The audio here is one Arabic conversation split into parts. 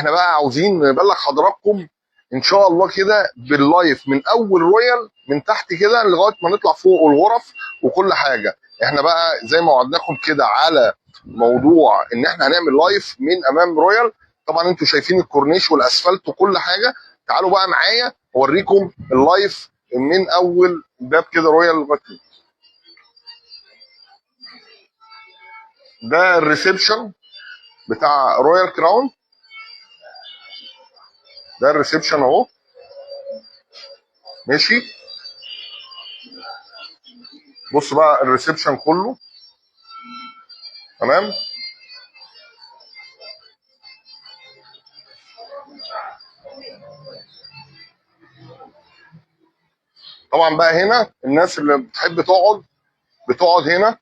احنا بقى عاوزين نبلغ حضراتكم ان شاء الله كده باللايف من اول رويال من تحت كده لغايه ما نطلع فوق الغرف وكل حاجه. احنا بقى زي ما وعدناكم كده على موضوع ان احنا هنعمل لايف من امام رويال. طبعا انتوا شايفين الكورنيش والاسفلت وكل حاجه. تعالوا بقى معايا اوريكم اللايف من اول باب كده رويال لغايه. ده الريسبشن بتاع رويال كراون. ده الريسبشن اهو ماشي. بص بقى الريسبشن كله تمام. طبعا بقى هنا الناس اللي بتحب بتقعد هنا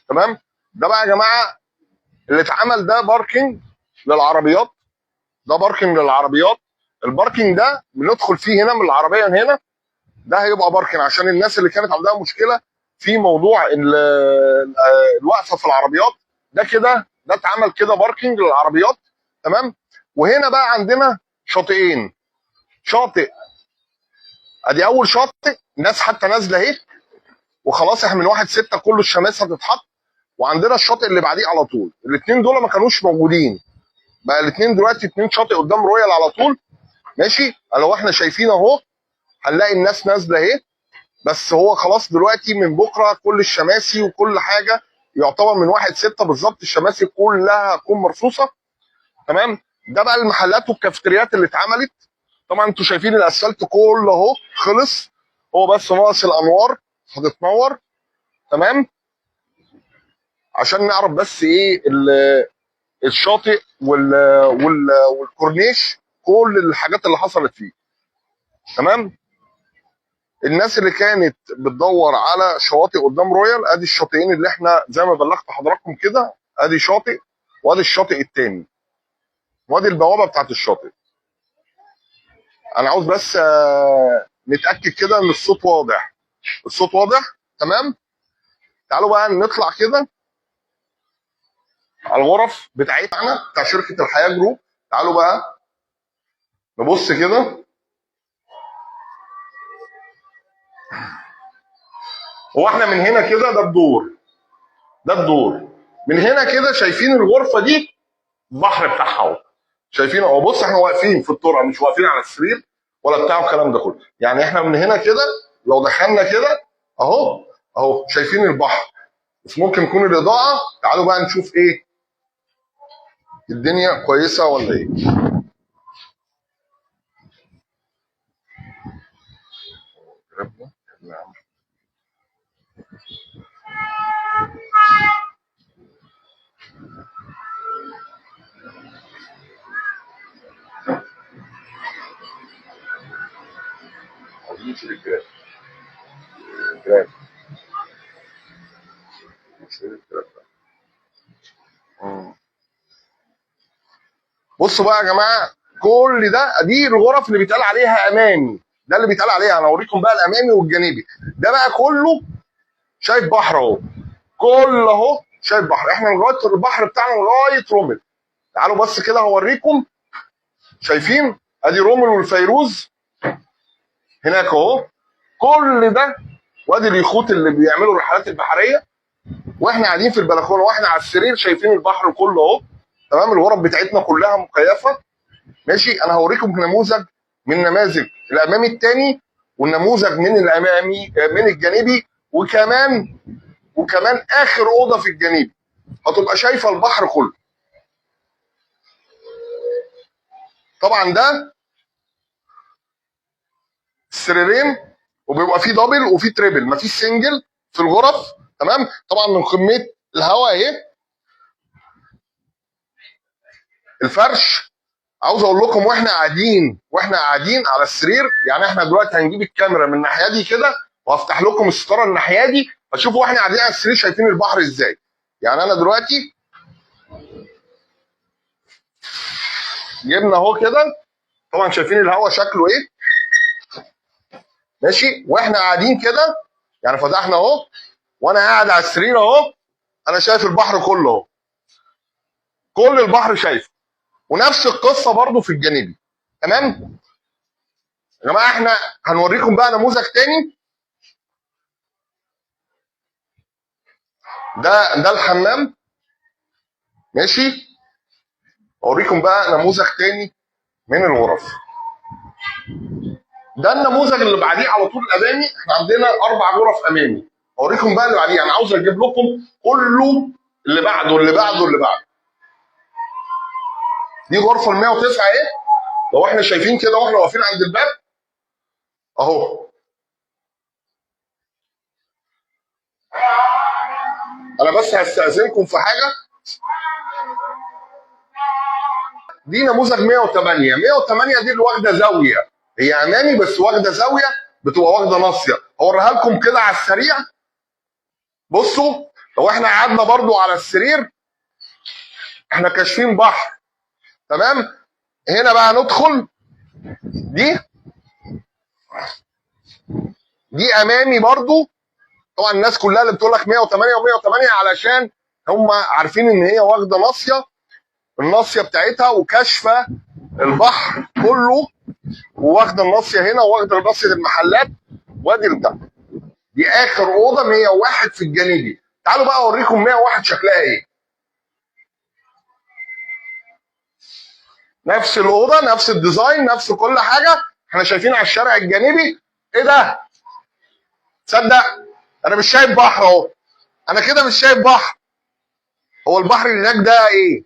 تمام. ده بقى يا جماعه اللي اتعمل ده باركينج للعربيات. ده باركينج للعربيات. الباركينج ده بندخل فيه هنا من العربيه هنا. ده هيبقى باركينج عشان الناس اللي كانت عندها مشكله في موضوع الوقفه في العربيات. ده كده ده اتعمل كده باركينج للعربيات تمام. وهنا بقى عندنا شاطئين. شاطئ ادي اول شاطئ ناس حتى نازله اهي وخلاص. احنا من 1/6 كله الشماس هتتحط. وعندنا الشاطئ اللي بعديه على طول. الاثنين دول ما كانوش موجودين. بقى الاثنين دلوقتي 2 شاطئ قدام رويال على طول ماشي. لو احنا شايفين اهو هنلاقي الناس نازله اهي. بس هو خلاص دلوقتي من بكره كل الشماسي وكل حاجه يعتبر من 1/6 بالظبط الشماسي كلها هتكون مرصوصه تمام. ده بقى المحلات والكافتريات اللي اتعملت. طبعا انتوا شايفين الاسفلت كله اهو خلص. هو بس ناقص الانوار هتتنور تمام. عشان نعرف بس ايه الشاطئ والكورنيش كل الحاجات اللي حصلت فيه تمام. الناس اللي كانت بتدور على شواطئ قدام رويال ادي الشاطئين اللي احنا زي ما بلغت حضراتكم كده. ادي شاطئ وادي الشاطئ الثاني وادي البوابه بتاعت الشاطئ. انا عاوز بس نتاكد كده ان الصوت واضح. الصوت واضح تمام. تعالوا بقى نطلع كده على الغرف بتاعتنا بتاع شركه الحياه جروب. تعالوا بقى نبص كده. هو احنا من هنا كده ده الدور. ده الدور من هنا كده شايفين الغرفه دي البحر بتاعها اهو. شايفين اهو. بص احنا واقفين في الطرقه مش واقفين على السرير ولا بتاع الكلام ده كله. يعني احنا من هنا كده لو دخلنا كده اهو اهو شايفين البحر. بس ممكن يكون الاضاءه. تعالوا بقى نشوف ايه الدنيا كويسه ولا ايه. بصوا بقى يا جماعه كل ده دي الغرف اللي بيتقال عليها امامي. ده اللي بيتقال عليها. انا اوريكم بقى الامامي والجانبي. ده بقى كله شايف بحر اهو. كله اهو شايف بحر. احنا لغايه البحر بتاعنا لغايه رومل. تعالوا بس كده هوريكم. شايفين ادي رومل والفيروز هناك اهو. كل ده وادي اليخوت اللي بيعملوا الرحلات البحريه. واحنا قاعدين في البلكونه واحنا على السرير شايفين البحر كله اهو تمام. الغرف بتاعتنا كلها مكيفه ماشي. انا هوريكم نموذج من نماذج الامامي الثاني والنموذج من الامامي من الجانبي. وكمان اخر اوضه في الجانبي هتبقى شايفه البحر كله. طبعا ده السريرين وبيبقى فيه دبل وفيه تريبل مفيش سنجل في الغرف تمام. طبعا من كميه الهواء اهي. الفرش عاوز اقول لكم واحنا قاعدين على السرير. يعني احنا دلوقتي هنجيب الكاميرا من الناحيه دي كده وهفتح لكم الستاره الناحيه دي هتشوفوا واحنا قاعدين على السرير شايفين البحر ازاي. يعني انا دلوقتي جبنا اهو كده. طبعا شايفين الهواء شكله ايه ماشي. واحنا قاعدين كده يعني فتحنا اهو وانا قاعد على السرير اهو. انا شايف البحر كله اهو. كل البحر شايفه ونفس القصه برضو في الجانبي. تمام يا جماعه، احنا هنوريكم بقى نموذج تاني. ده الحمام. ماشي، اوريكم بقى نموذج تاني من الغرف. ده النموذج اللي بعديه على طول امامي. احنا عندنا 4 غرف امامي. اوريكم بقى اللي بعديه. انا عاوز اجيب لكم كله اللي بعده اللي بعده اللي بعده. دي غرفه ال 109 اهي، لو احنا شايفين كده واحنا واقفين عند الباب اهو. انا بس هستأذنكم في حاجه. دي نموذج 108. 108 دي اللي واخده زاويه، هي امامي بس واخده زاويه، بتبقى واخده ناصيه. هوريها لكم كده على السريع. بصوا، لو احنا قعدنا برضو على السرير، احنا كاشفين بحر. تمام، هنا بقى ندخل. دي امامي برضو. طبعا الناس كلها اللي بتقول لك 108 و108 علشان هم عارفين ان هي واخده ناصيه، الناصيه بتاعتها وكاشفه البحر كله، وواخده الناصيه هنا وواخده ناصيه المحلات. وادي البتاع. دي اخر اوضه 101 في الجانبي. تعالوا بقى اوريكم 101 شكلها ايه. نفس الاوضه، نفس الديزاين، نفس كل حاجه. احنا شايفين على الشارع الجانبي. ايه ده؟ تصدق انا مش شايف بحر اهو. انا كده مش شايف بحر. هو البحر اللي هناك ده ايه؟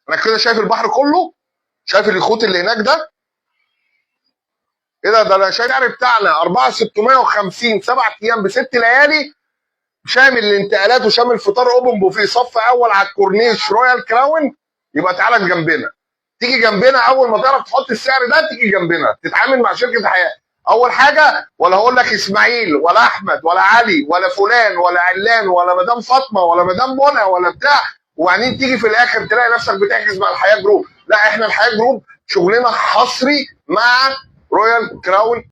انا كده شايف البحر كله. شايف اليخوت اللي هناك ده؟ ايه ده انا شايف السعر بتاعنا 4650 7 ايام ب6 ليالي، شامل الانتقالات وشامل فطار اوبن بوفيه صف اول على الكورنيش رويال كراون. يبقى تعالى جنبنا، تيجي جنبنا. اول ما تعرف تحط السعر ده تيجي جنبنا تتعامل مع شركه حياه. اول حاجه، ولا هقول لك اسماعيل ولا احمد ولا علي ولا فلان ولا علان ولا مدام فاطمه ولا مدام منى ولا بتاع، وبعدين تيجي في الاخر تلاقي نفسك بتحجز مع الحياه جروب. لا، احنا الحياه جروب شغلنا حصري مع رويال كراون